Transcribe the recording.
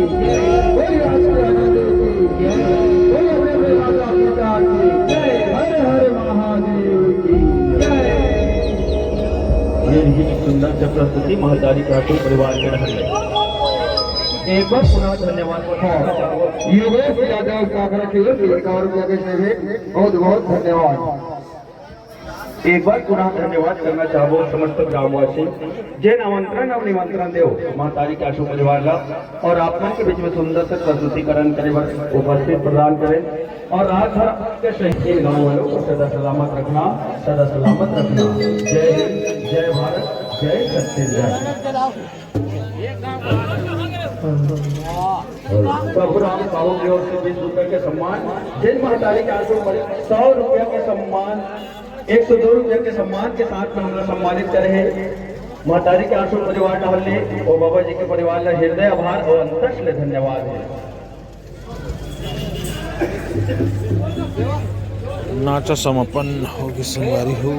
बोलिए आचार्य महादेव की बोलिए अपने माता पिता की हर हर महादेव की ये रही सुंदर से प्रस्तुति महतारी काटू परिवार के रहने। एक बार पुनः धन्यवाद। योगेश यादव काकरा की ओर से 51 रुपया के सेवे बहुत बहुत धन्यवाद। एक बार पुनः धन्यवाद करना चाहो समस्त ग्रामवासी जैन आमंत्रण और निमंत्रण देव महतारी काटू परिवार ला और आप मन के बीच में सुंदर से प्रस्तुतिकरण करे उपस्थित प्रदान करें और रात भर के सही गाँव वालों को सदा सलामत रखना, सदा सलामत रखना। जय हिंद, जय भारत, जय सत्य जय। प्रभुराम साहू की ओर से 20 रुपए के सम्मान, जैन महतारी के आंसू पर 100 रुपया के सम्मान, 102 रुपया के सम्मान के साथ में हमें सम्मानित करे महतारी के आंसू परिवार टहलने और बाबा जी के परिवार का हृदय आभार और अंतस ले धन्यवाद है। नाचा समापन होगी संगवारी हो।